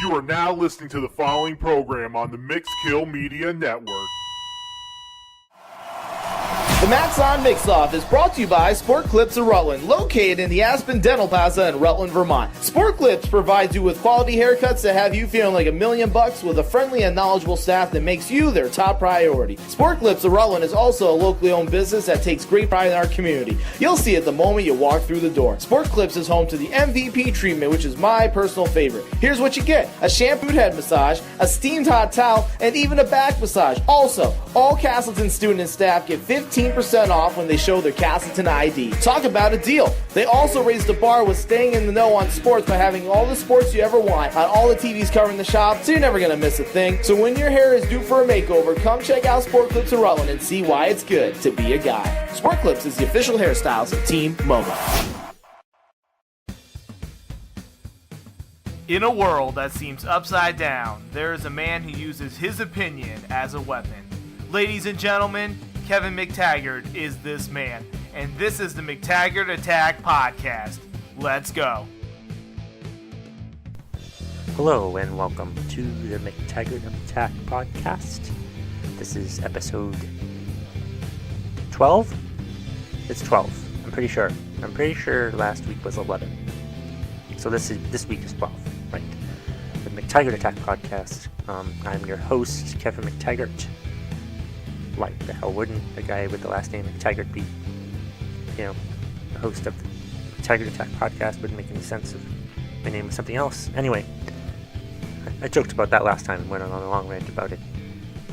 You are now listening to the following program on the Mixkill Media Network. The Matt's On Mix-Off is brought to you by Sport Clips of Rutland, located in the Aspen Dental Plaza in Rutland, Vermont. Sport Clips provides you with quality haircuts that have you feeling like $1,000,000 with a friendly and knowledgeable staff that makes you their top priority. Sport Clips of Rutland is also a locally owned business that takes great pride in our community. You'll see it the moment you walk through the door. Sport Clips is home to the MVP treatment, which is my personal favorite. Here's what you get: a shampooed head massage, a steamed hot towel, and even a back massage. Also, all Castleton student and staff get 15% off when they show their Castleton ID. Talk about a deal. They also raised the bar with staying in the know on sports by having all the sports you ever want on all the TVs covering the shop, so you're never going to miss a thing. So when your hair is due for a makeover, come check out Sport Clips of Rutland and see why it's good to be a guy. Sport Clips is the official hairstyles of Team Momo. In a world that seems upside down, there is a man who uses his opinion as a weapon. Ladies and gentlemen, Kevin McTaggart is this man, and this is the McTaggart Attack Podcast. Let's go. Hello and welcome to the McTaggart Attack Podcast. This is episode 12? It's 12. I'm pretty sure. Last week was 11. So this week is 12, right? The McTaggart Attack Podcast. I'm your host, Kevin McTaggart. Why the hell wouldn't a guy with the last name McTaggart be, the host of the McTaggart Attack Podcast? Wouldn't make any sense if my name was something else. Anyway, I joked about that last time and went on a long rant about it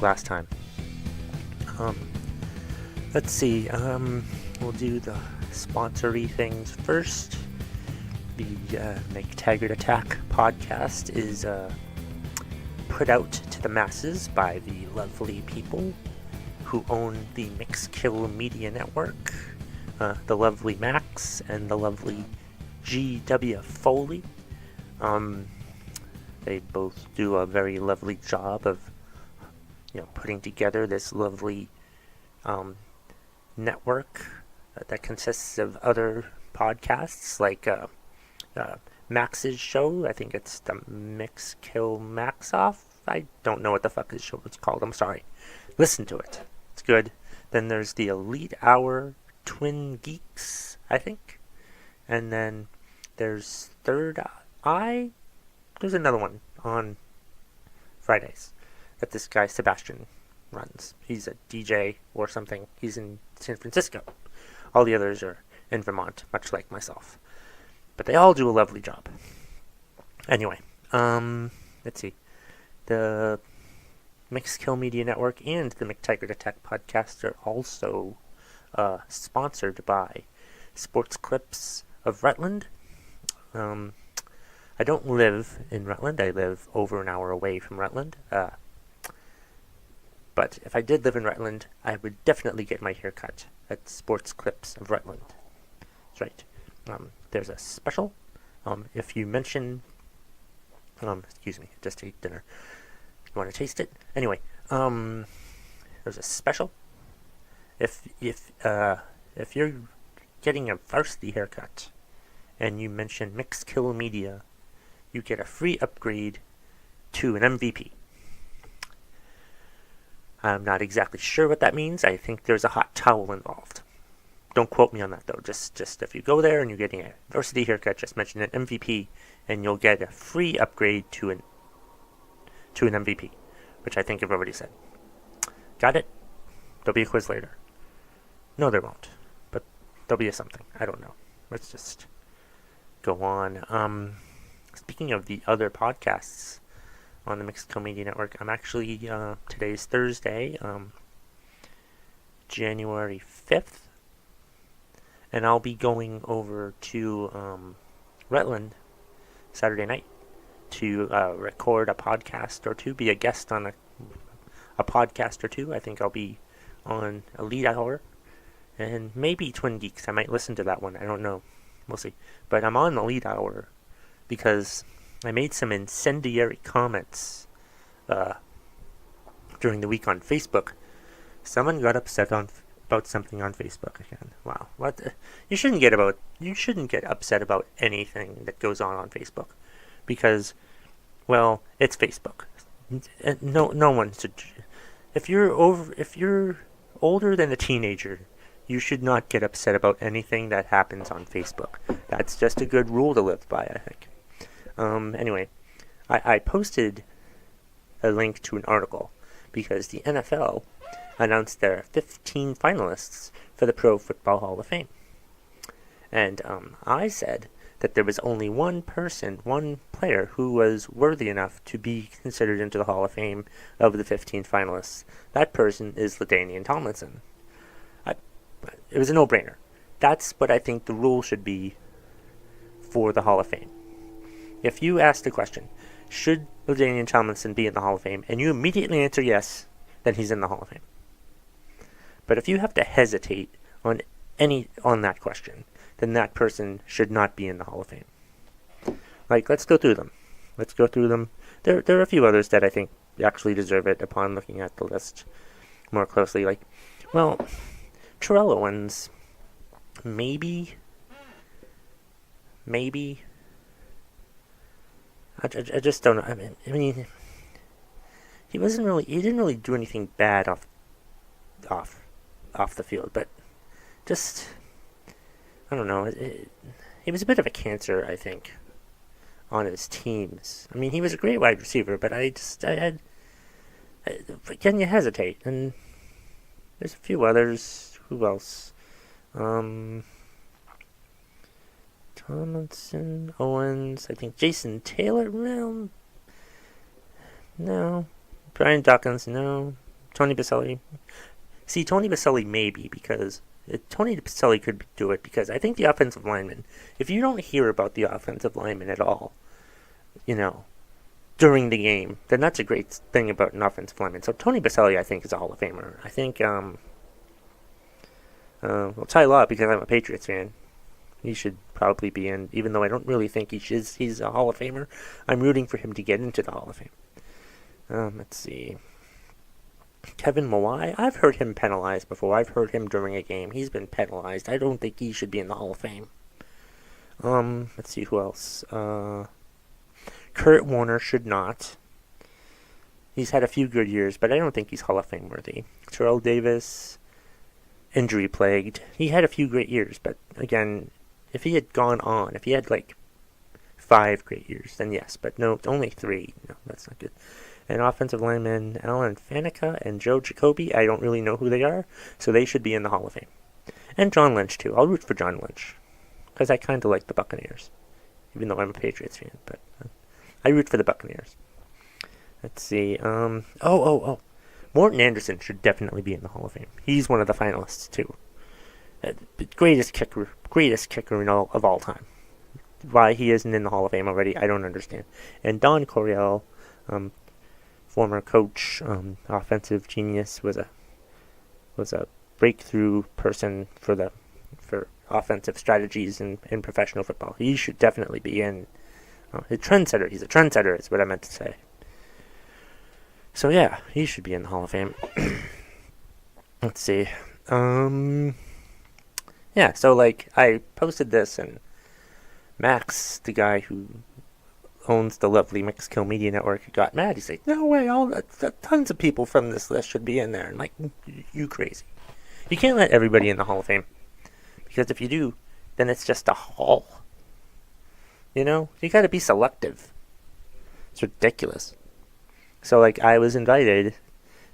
last time. Let's see, we'll do the sponsory things first. The McTaggart Attack Podcast is put out to the masses by the lovely people who own the Mixkill Media Network, the lovely Max and the lovely G.W. Foley. They both do a very lovely job of, putting together this lovely network that consists of other podcasts, like Max's show. I think it's the Mixkill Max-Off. I don't know what the fuck his show is called. I'm sorry. Listen to it. It's good. Then there's the Elite Hour Twin Geeks, I think. And then there's Third Eye. There's another one on Fridays that this guy Sebastian runs. He's a DJ or something. He's in San Francisco. All the others are in Vermont, much like myself. But they all do a lovely job. Anyway, let's see. The Mixkill Media Network and the McTaggart Attack Podcast are also sponsored by Sports Clips of Rutland. I don't live in Rutland. I live over an hour away from Rutland. But if I did live in Rutland, I would definitely get my hair cut at Sports Clips of Rutland. That's right. There's a special. If you mention... excuse me, I just ate dinner. You want to taste it? Anyway, there's a special. If you're getting a varsity haircut and you mention Mixkill Media, you get a free upgrade to an MVP. I'm not exactly sure what that means. I think there's a hot towel involved. Don't quote me on that though. Just if you go there and you're getting a varsity haircut, just mention an MVP and you'll get a free upgrade to an MVP, which I think I've already said. Got it? There'll be a quiz later. No, there won't. But there'll be a something. I don't know. Let's just go on. Speaking of the other podcasts on the Mixkill Media Network, I'm actually, today's Thursday, January 5th, and I'll be going over to Rutland Saturday night to record a podcast or two, be a guest on a podcast or two. I think I'll be on Elite Hour and maybe Twin Geeks. I might listen to that one. I don't know. We'll see. But I'm on Elite Hour because I made some incendiary comments during the week on Facebook. Someone got upset about something on Facebook again. Wow. What? You shouldn't get upset about anything that goes on Facebook, because Well, it's Facebook. No one should. If you're older than a teenager, you should not get upset about anything that happens on Facebook. That's just a good rule to live by, I think. Anyway, I posted a link to an article because the NFL announced their 15 finalists for the Pro Football Hall of Fame. And I said that there was only one player who was worthy enough to be considered into the Hall of Fame of the 15 finalists. That person is LaDainian Tomlinson. It was a no-brainer. That's what I think the rule should be for the Hall of Fame. If you ask the question, should LaDainian Tomlinson be in the Hall of Fame, and you immediately answer yes, then he's in the Hall of Fame. But if you have to hesitate on that question, then that person should not be in the Hall of Fame. Like, let's go through them. There are a few others that I think actually deserve it upon looking at the list more closely. Like, well, Terrell Owens, maybe. I just don't know. I mean, he didn't really do anything bad off the field, but just, I don't know. He was a bit of a cancer, I think, on his teams. I mean, he was a great wide receiver, but again, you hesitate. And there's a few others. Who else? Tomlinson, Owens, I think Jason Taylor, well, no. Brian Dawkins, no. Tony Baselli. See, Tony Baselli maybe, because Tony Baselli could do it, because I think the offensive lineman, if you don't hear about the offensive lineman at all, during the game, then that's a great thing about an offensive lineman. So Tony Baselli, I think, is a Hall of Famer. I think, Ty Law, because I'm a Patriots fan, he should probably be in, even though I don't really think he's a Hall of Famer. I'm rooting for him to get into the Hall of Fame. Let's see. Kevin Mawai, I've heard him penalized before. I've heard him during a game. He's been penalized. I don't think he should be in the Hall of Fame. Let's see who else. Kurt Warner should not. He's had a few good years, but I don't think he's Hall of Fame worthy. Terrell Davis, injury plagued. He had a few great years, but again, if he had gone on, if he had like 5 great years, then yes, but no, only 3. No, that's not good. And offensive linemen Alan Faneca and Joe Jacoby, I don't really know who they are, so they should be in the Hall of Fame. And John Lynch, too. I'll root for John Lynch, because I kind of like the Buccaneers, even though I'm a Patriots fan, but I root for the Buccaneers. Let's see, Morton Anderson should definitely be in the Hall of Fame. He's one of the finalists, too. Greatest kicker of all time. Why he isn't in the Hall of Fame already, I don't understand. And Don Coryell, former coach, offensive genius, was a breakthrough person for offensive strategies in professional football. He should definitely be in. A trendsetter. He's a trendsetter, is what I meant to say. So yeah, he should be in the Hall of Fame. Let's see. Yeah, so like, I posted this, and Max, the guy who owns the lovely Mixkill Media Network, got mad. He's like, no way, tons of people from this list should be in there. And like, you crazy. You can't let everybody in the Hall of Fame, because if you do, then it's just a hall. You gotta be selective. It's ridiculous. So like, I was invited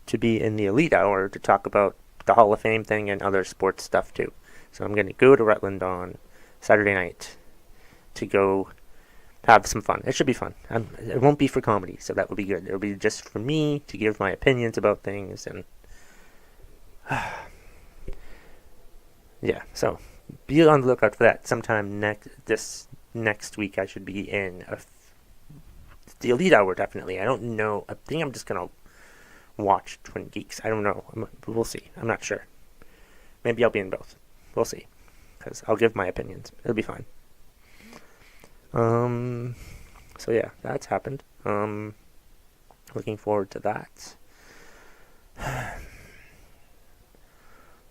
to be in the Elite Hour to talk about the Hall of Fame thing and other sports stuff too. So I'm going to go to Rutland on Saturday night to go have some fun. It should be fun. It won't be for comedy, so that will be good. It'll be just for me to give my opinions about things, and yeah. So be on the lookout for that. Sometime next week, I should be in the Elite Hour. Definitely. I don't know. I think I'm just gonna watch Twin Geeks. I don't know. We'll see. I'm not sure. Maybe I'll be in both. We'll see, because I'll give my opinions. It'll be fine. So yeah, that's happened. Looking forward to that.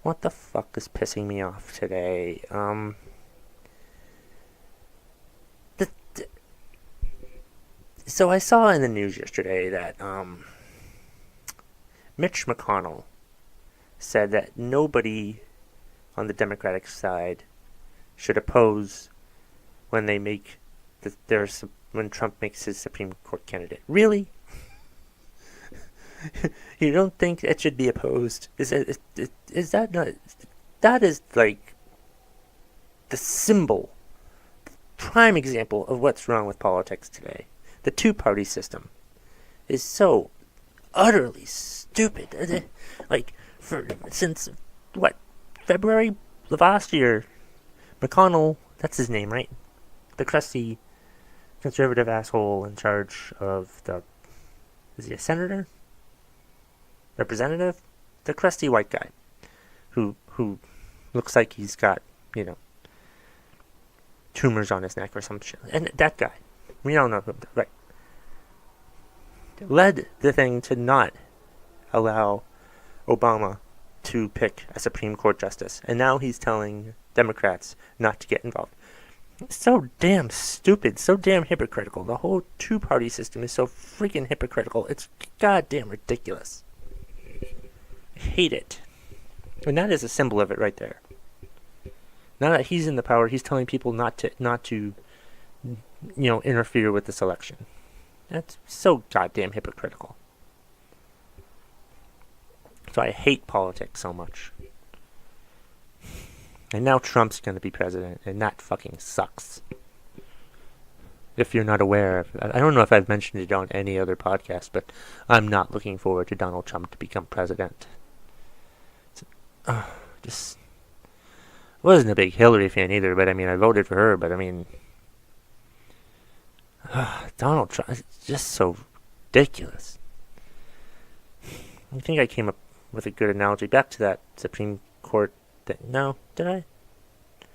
What the fuck is pissing me off today? So I saw in the news yesterday that Mitch McConnell said that nobody on the Democratic side should oppose when they make when Trump makes his Supreme Court candidate. Really? You don't think it should be opposed? Is that not? That is like the symbol, prime example of what's wrong with politics today. The two-party system is so utterly stupid. Like, since what, February of last year, McConnell, that's his name, right? The crusty conservative asshole in charge of is he a senator? Representative? The crusty white guy who looks like he's got, tumors on his neck or some shit. And that guy, we don't know who, right? Led the thing to not allow Obama to pick a Supreme Court justice. And now he's telling Democrats not to get involved. It's so damn stupid, so damn hypocritical. The whole two-party system is so freaking hypocritical. It's goddamn ridiculous. I hate it. And that is a symbol of it right there. Now that he's in the power, he's telling people not to interfere with this election. That's so goddamn hypocritical. So I hate politics so much. And now Trump's going to be president, and that fucking sucks. If you're not aware, I don't know if I've mentioned it on any other podcast, but I'm not looking forward to Donald Trump to become president. Just wasn't a big Hillary fan either, but I voted for her, but Donald Trump is just so ridiculous. I think I came up with a good analogy back to that Supreme Court thing. No, did I? I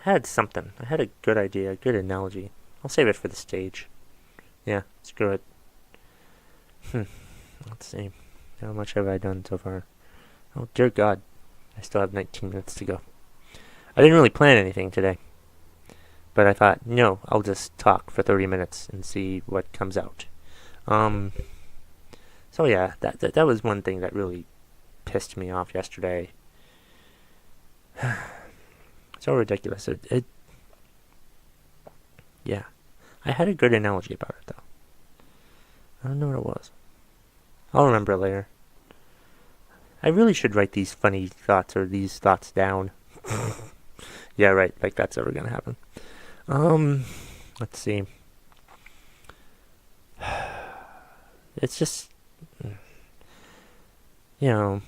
had something. I had a good idea, a good analogy. I'll save it for the stage. Yeah, screw it. Let's see. How much have I done so far? Oh, dear God. I still have 19 minutes to go. I didn't really plan anything today. But I thought, no, I'll just talk for 30 minutes and see what comes out. So yeah, that was one thing that really pissed me off yesterday. So ridiculous. Yeah. I had a good analogy about it, though. I don't know what it was. I'll remember it later. I really should write these funny thoughts or these thoughts down. Yeah, right. Like that's ever gonna happen. Let's see. It's just, oh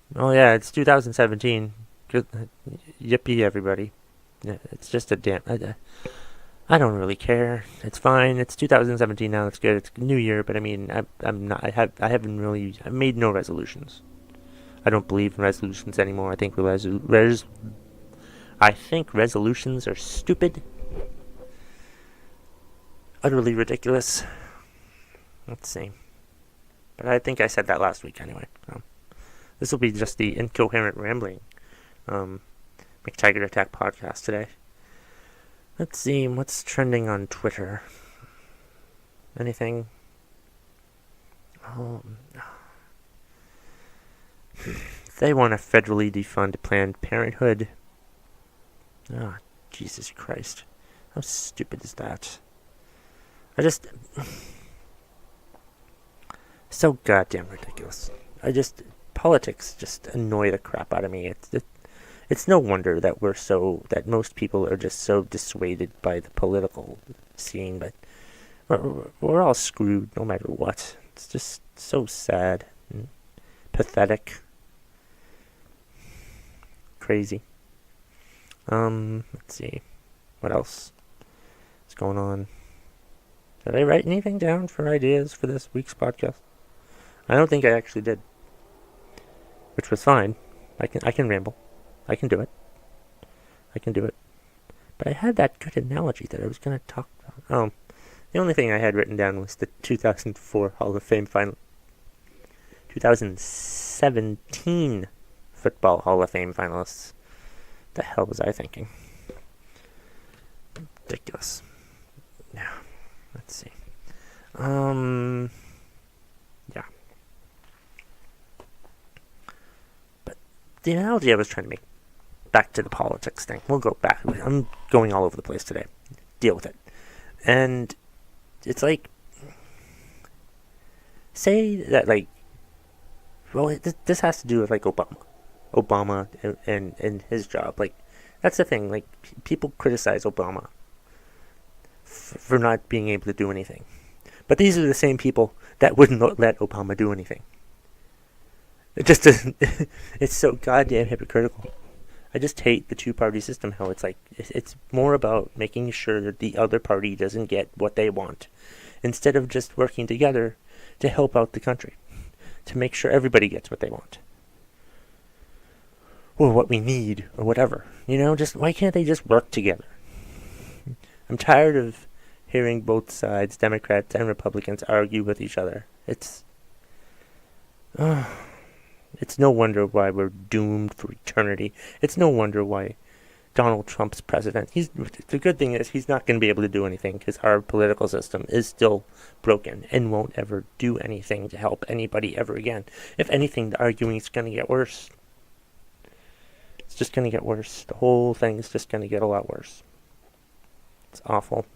yeah, it's 2017. Good, yippee, everybody. Yeah, it's just a damn. I don't really care. It's fine. It's 2017 now. It's good. It's New Year, but I'm not. I've made no resolutions. I don't believe in resolutions anymore. I think resolutions are stupid. Utterly ridiculous. Let's see. But I think I said that last week anyway. This will be just the incoherent rambling McTaggart Attack Podcast today. Let's see, what's trending on Twitter? Anything? They want to federally defund Planned Parenthood. Oh, Jesus Christ. How stupid is that? So goddamn ridiculous. Politics just annoy the crap out of me. It's no wonder that that most people are just so dissuaded by the political scene, but we're all screwed no matter what. It's just so sad and pathetic. Crazy. Let's see. What else is going on? Did I write anything down for ideas for this week's podcast? I don't think I actually did. Which was fine. I can ramble. I can do it. But I had that good analogy that I was going to talk about. The only thing I had written down was the 2004 Hall of Fame final. 2017 Football Hall of Fame finalists. The hell was I thinking? Ridiculous. Now, let's see. Yeah. But the analogy I was trying to make, back to the politics thing. We'll go back. I'm going all over the place today. Deal with it. And it's like, say that, like, well, this has to do with, like, Obama and his job. Like, that's the thing. Like, people criticize Obama for not being able to do anything. But these are the same people that wouldn't let Obama do anything. It just doesn't. It's so goddamn hypocritical. I just hate the two-party system, how it's like, it's more about making sure that the other party doesn't get what they want, instead of just working together to help out the country, to make sure everybody gets what they want. Or what we need, or whatever. You know, just, why can't they just work together? I'm tired of hearing both sides, Democrats and Republicans, argue with each other. It's no wonder why we're doomed for eternity. It's no wonder why Donald Trump's president. The good thing is he's not going to be able to do anything because our political system is still broken and won't ever do anything to help anybody ever again. If anything, the arguing is going to get worse. It's just going to get worse. The whole thing is just going to get a lot worse. It's awful.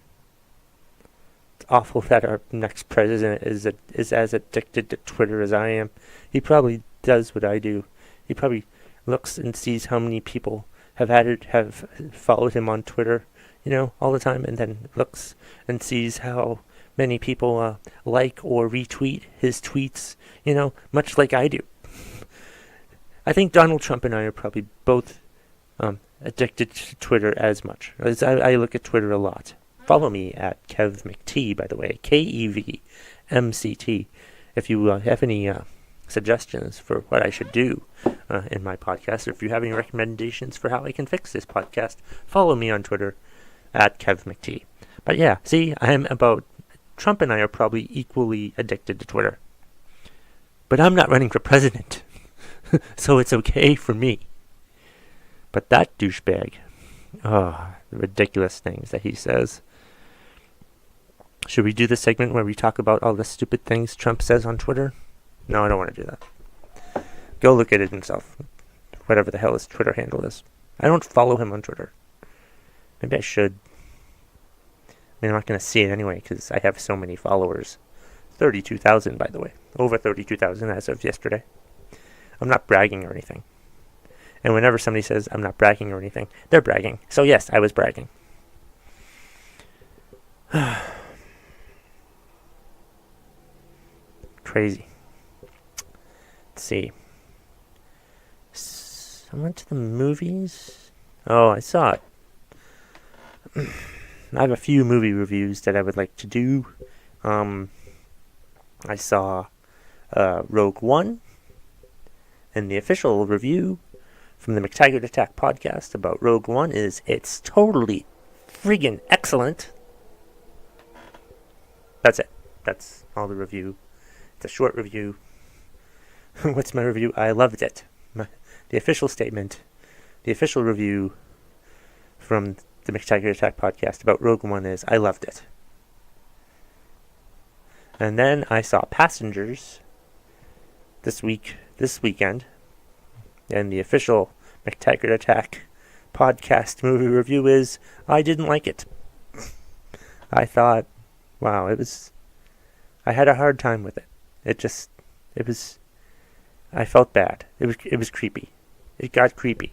It's awful that our next president is as addicted to Twitter as I am. He probably does what I do. He probably looks and sees how many people have followed him on Twitter, you know, all the time, and then looks and sees how many people like or retweet his tweets, you know, much like I do. I think Donald Trump and I are probably both addicted to Twitter as much. As I look at Twitter a lot. Follow me at KevMcT, by the way, KEVMCT. If you have any suggestions for what I should do in my podcast, or if you have any recommendations for how I can fix this podcast, follow me on Twitter at KevMcT. But yeah, see, Trump and I are probably equally addicted to Twitter. But I'm not running for president, so it's okay for me. But that douchebag, the ridiculous things that he says. Should we do the segment where we talk about all the stupid things Trump says on Twitter? No, I don't want to do that. Go look at it himself. Whatever the hell his Twitter handle is. I don't follow him on Twitter. Maybe I should. I mean, I'm not going to see it anyway because I have so many followers. 32,000, by the way. Over 32,000 as of yesterday. I'm not bragging or anything. And whenever somebody says I'm not bragging or anything, they're bragging. So yes, I was bragging. Crazy. Let's see. I went to the movies. Oh, I saw it. I have a few movie reviews that I would like to do. I saw Rogue One, and the official review from the McTaggart Attack Podcast about Rogue One is it's totally friggin' excellent. That's it. That's all the review. It's a short review. What's my review? I loved it. The official statement, the official review from the McTaggart Attack Podcast about Rogue One is I loved it. And then I saw Passengers this weekend, and the official McTaggart Attack Podcast movie review is I didn't like it. I thought, wow, I had a hard time with it. I felt bad. It was creepy. It got creepy.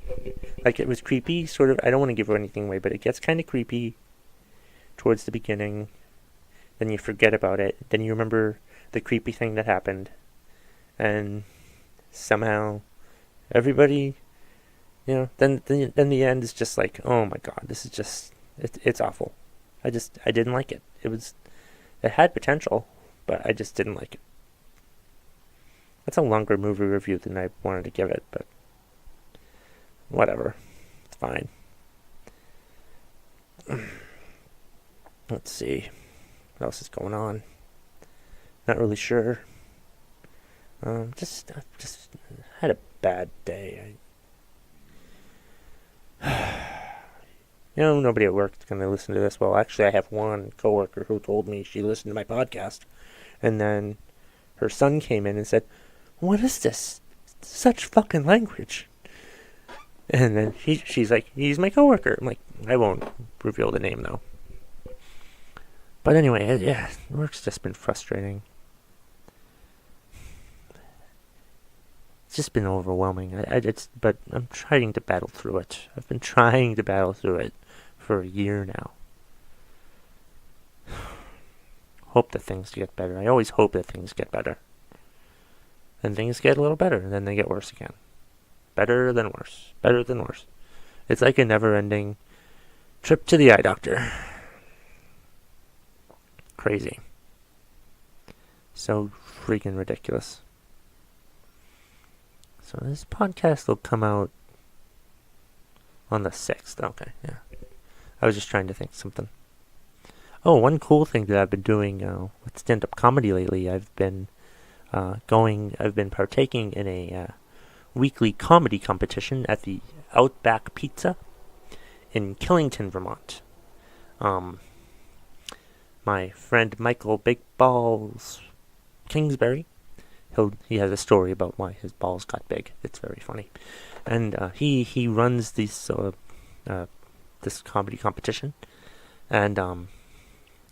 Like, it was creepy, sort of. I don't want to give anything away, but it gets kind of creepy towards the beginning. Then you forget about it. Then you remember the creepy thing that happened. And somehow everybody, you know, then the end is just like, oh my god, this is just, it's awful. I didn't like it. It had potential, but I just didn't like it. That's a longer movie review than I wanted to give it, but whatever. It's fine. Let's see. What else is going on? Not really sure. Just had a bad day. nobody at work is going to listen to this. Well, actually, I have one coworker who told me she listened to my podcast, and then her son came in and said, "What is this? Such fucking language." And then she's like, "He's my coworker." I'm like, I won't reveal the name though. But anyway, yeah, work's just been frustrating. It's just been overwhelming. But I'm trying to battle through it. I've been trying to battle through it for a year now. Hope that things get better. I always hope that things get better. And things get a little better, and then they get worse again. Better than worse. Better than worse. It's like a never-ending trip to the eye doctor. Crazy. So freaking ridiculous. So this podcast will come out on the 6th. Okay, yeah. I was just trying to think of something. Oh, one cool thing that I've been doing with stand-up comedy lately, I've been partaking in a weekly comedy competition at the Outback Pizza in Killington, Vermont. My friend Michael Big Balls Kingsbury, he has a story about why his balls got big. It's very funny, and he runs this comedy competition, and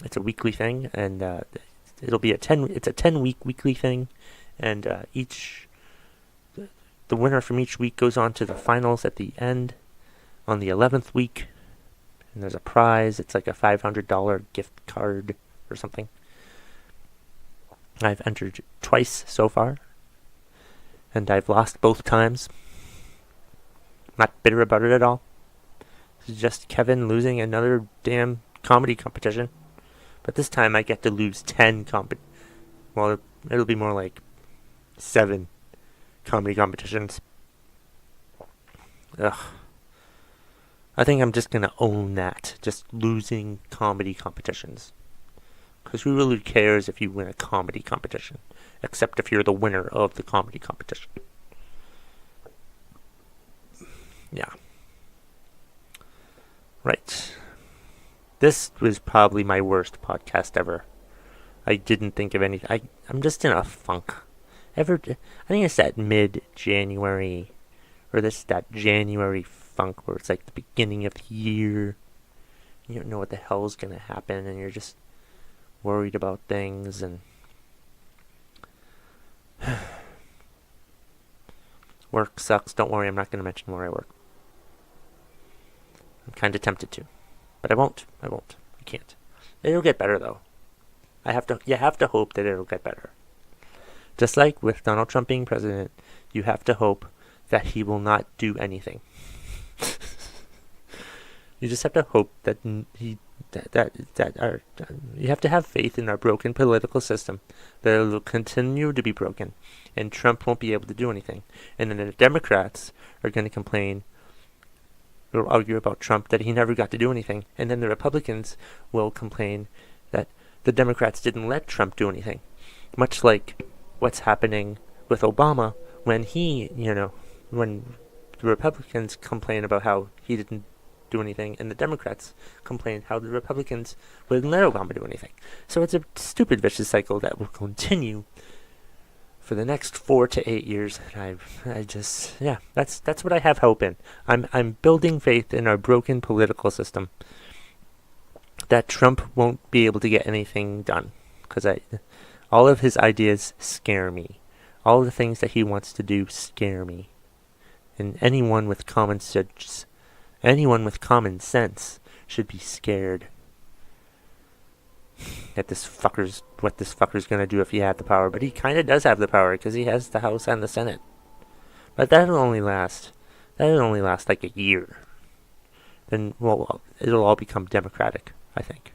it's a weekly thing, and it'll be it's a 10-week weekly thing, and the winner from each week goes on to the finals at the end on the 11th week, and there's a prize. It's like a $500 gift card or something. I've entered twice so far, and I've lost both times. Not bitter about it at all. It's just Kevin losing another damn comedy competition. But this time I get to lose 10 well, it'll be more like 7 comedy competitions. Ugh. I think I'm just gonna own that. Just losing comedy competitions. Because who really cares if you win a comedy competition? Except if you're the winner of the comedy competition. Yeah. Right. This was probably my worst podcast ever. I didn't think of anything. I'm just in a funk. I think it's that mid-January, or that January funk where it's like the beginning of the year. You don't know what the hell's going to happen, and you're just worried about things, and work sucks. Don't worry, I'm not going to mention where I work. I'm kind of tempted to, but I won't. I can't. It'll get better though. You have to hope that it'll get better. Just like with Donald Trump being president, you have to hope that he will not do anything. You just have to hope that you have to have faith in our broken political system, that it will continue to be broken, and Trump won't be able to do anything. And then the Democrats are going to complain, or argue about Trump, that he never got to do anything. And then the Republicans will complain that the Democrats didn't let Trump do anything. Much like what's happening with Obama when when the Republicans complain about how he didn't do anything, and the Democrats complain how the Republicans wouldn't let Obama do anything. So it's a stupid vicious cycle that will continue for the next 4 to 8 years. And that's what I have hope in. I'm building faith in our broken political system that Trump won't be able to get anything done, because all of his ideas scare me. All the things that he wants to do scare me. And anyone with common sense should be scared at what this fucker's gonna do if he had the power. But he kind of does have the power, because he has the House and the Senate. But that'll only last like a year. Then, well, it'll all become Democratic, I think.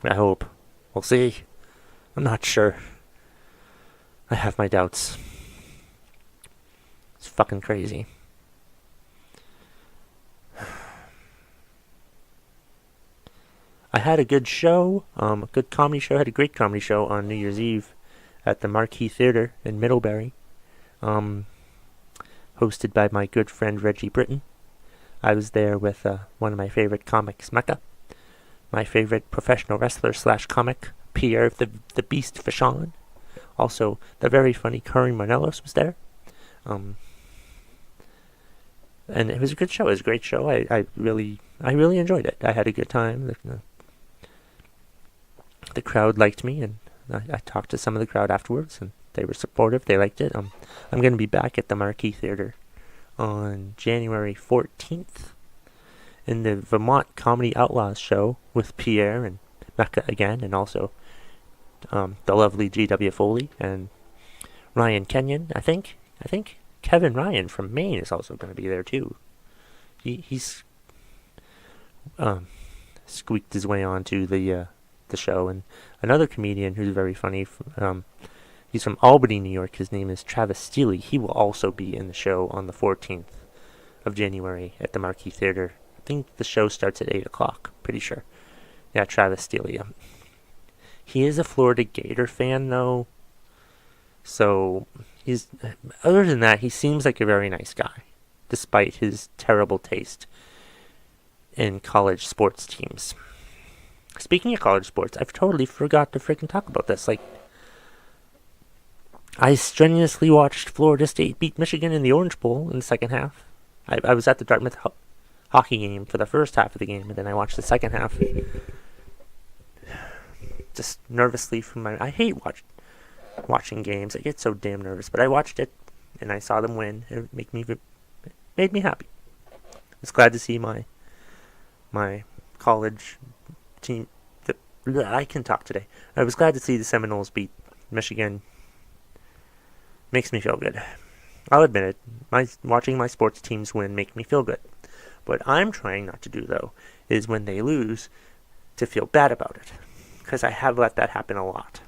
I hope. We'll see. I'm not sure. I have my doubts. It's fucking crazy. I had a good show, a good comedy show. I had a great comedy show on New Year's Eve at the Marquee Theater in Middlebury, hosted by my good friend Reggie Britton. I was there with one of my favorite comics, Mecca, my favorite professional wrestler / comic, Pierre the Beast Vachon. Also, the very funny Curry Morelos was there. And it was a good show. It was a great show. I really enjoyed it. I had a good time. The crowd liked me, and I talked to some of the crowd afterwards, and they were supportive. They liked it. I'm going to be back at the Marquee Theater on January 14th in the Vermont Comedy Outlaws show with Pierre and Mecca again, and also the lovely G.W. Foley and Ryan Kenyon. I think Kevin Ryan from Maine is also going to be there too. He's squeaked his way onto the show, and another comedian who's very funny. He's from Albany, New York. His name is Travis Steele. He will also be in the show on the 14th of January at the Marquee Theater. I think the show starts at 8 o'clock. Pretty sure. Yeah, Travis Steele. He is a Florida Gator fan, though. So, other than that, he seems like a very nice guy, despite his terrible taste in college sports teams. Speaking of college sports, I've totally forgot to freaking talk about this. I strenuously watched Florida State beat Michigan in the Orange Bowl in the second half. I was at the Dartmouth hockey game for the first half of the game, and then I watched the second half. Just nervously I hate watching games. I get so damn nervous, but I watched it, and I saw them win. It made me happy. I was glad to see my college team. I can talk today. I was glad to see the Seminoles beat Michigan. Makes me feel good. I'll admit it. Watching my sports teams win make me feel good. What I'm trying not to do, though, is when they lose, to feel bad about it. Because I have let that happen a lot.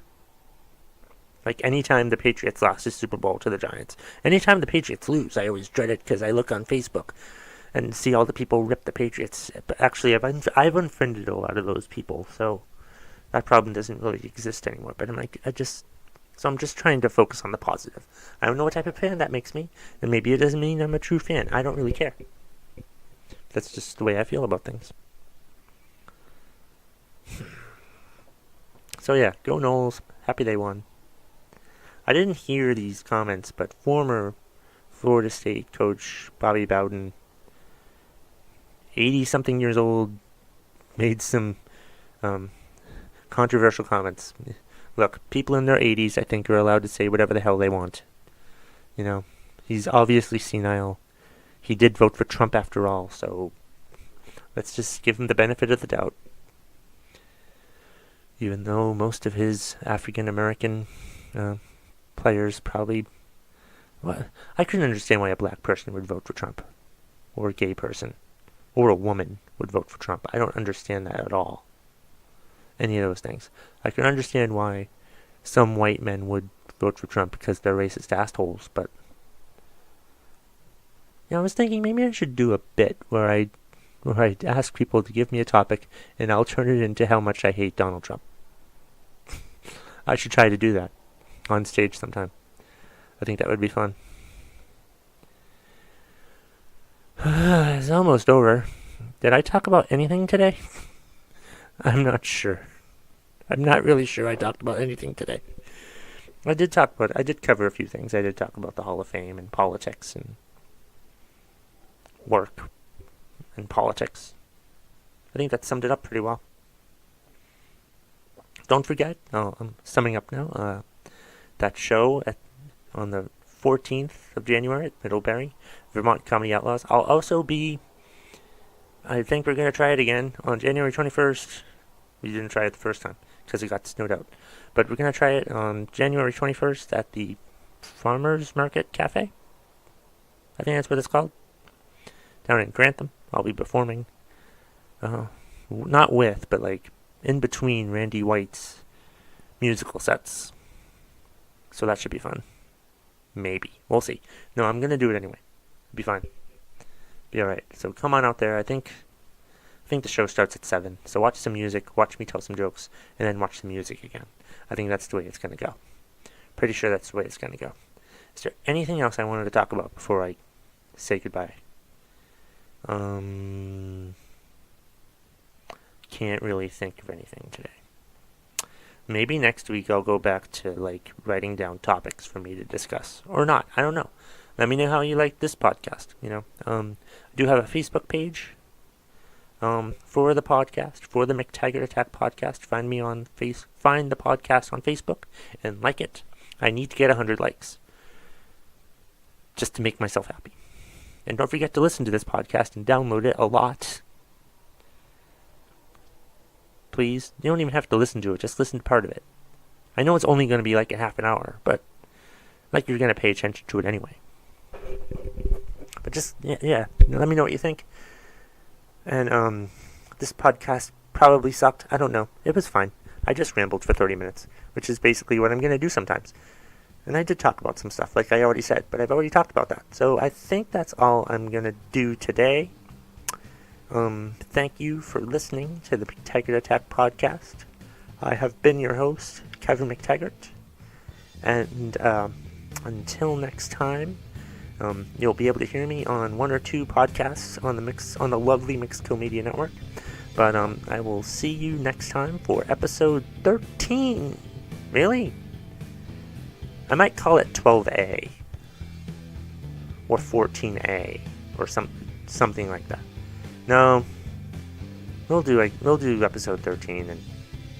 Anytime the Patriots lost the Super Bowl to the Giants. Anytime the Patriots lose, I always dread it because I look on Facebook and see all the people rip the Patriots. But actually, I've unfriended a lot of those people, so that problem doesn't really exist anymore. But I'm just trying to focus on the positive. I don't know what type of fan that makes me, and maybe it doesn't mean I'm a true fan. I don't really care. That's just the way I feel about things. So yeah, go Noles. Happy they won. I didn't hear these comments, but former Florida State coach Bobby Bowden, 80-something years old, made some controversial comments. Look, people in their 80s, I think, are allowed to say whatever the hell they want. He's obviously senile. He did vote for Trump after all, so let's just give him the benefit of the doubt. Even though most of his African-American players probably... Well, I couldn't understand why a black person would vote for Trump. Or a gay person. Or a woman would vote for Trump. I don't understand that at all. Any of those things. I can understand why some white men would vote for Trump because they're racist assholes, but... I was thinking maybe I should do a bit where I ask people to give me a topic and I'll turn it into how much I hate Donald Trump. I should try to do that on stage sometime. I think that would be fun. It's almost over. Did I talk about anything today? I'm not sure. I'm not really sure I talked about anything today. I did cover a few things. I did talk about the Hall of Fame and politics and work and politics. I think that summed it up pretty well. Don't forget, I'm summing up now, that show on the 14th of January at Middlebury, Vermont Comedy Outlaws. I'll also be, I think we're going to try it again on January 21st. We didn't try it the first time because it got snowed out. But we're going to try it on January 21st at the Farmers Market Cafe. I think that's what it's called. Down in Grantham. I'll be performing, not with, but in between Randy White's musical sets. So that should be fun. Maybe. We'll see. No, I'm going to do it anyway. Be fine. Be alright. So come on out there. I think the show starts at 7. So watch some music, watch me tell some jokes, and then watch the music again. I think that's the way it's going to go. Pretty sure that's the way it's going to go. Is there anything else I wanted to talk about before I say goodbye? Can't really think of anything today. Maybe next week I'll go back to like writing down topics for me to discuss, or not. I don't know. Let me know how you like this podcast. I do have a Facebook page for the podcast, for the McTaggart Attack Podcast. Find the podcast on Facebook and like it. I need to get 100 likes just to make myself happy. And don't forget to listen to this podcast and download it a lot. Please, you don't even have to listen to it, just listen to part of it. I know it's only going to be like a half an hour, but like you're going to pay attention to it anyway. But just, yeah, let me know what you think. And this podcast probably sucked. I don't know. It was fine. I just rambled for 30 minutes, which is basically what I'm going to do sometimes. And I did talk about some stuff, like I already said, but I've already talked about that. So I think that's all I'm going to do today. Thank you for listening to the McTaggart Attack Podcast. I have been your host, Kevin McTaggart. And until next time, you'll be able to hear me on one or two podcasts on the lovely Mixkill Media Network. But I will see you next time for episode 13. Really? I might call it 12A or 14A or something like that. No, we'll do episode 13, and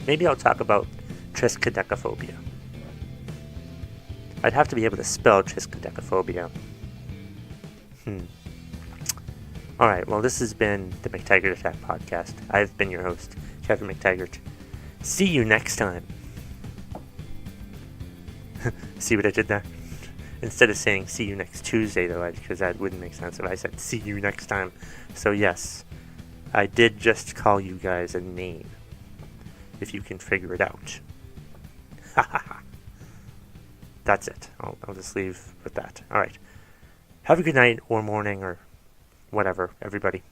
maybe I'll talk about triskaidekaphobia. I'd have to be able to spell triskaidekaphobia. Alright, well, this has been the McTaggart Attack Podcast. I've been your host, Kevin McTaggart. See you next time. See what I did there? Instead of saying see you next Tuesday, though, because that wouldn't make sense if I said see you next time. So yes, I did just call you guys a name, if you can figure it out. That's it. I'll just leave with that. Alright. Have a good night or morning or whatever, everybody.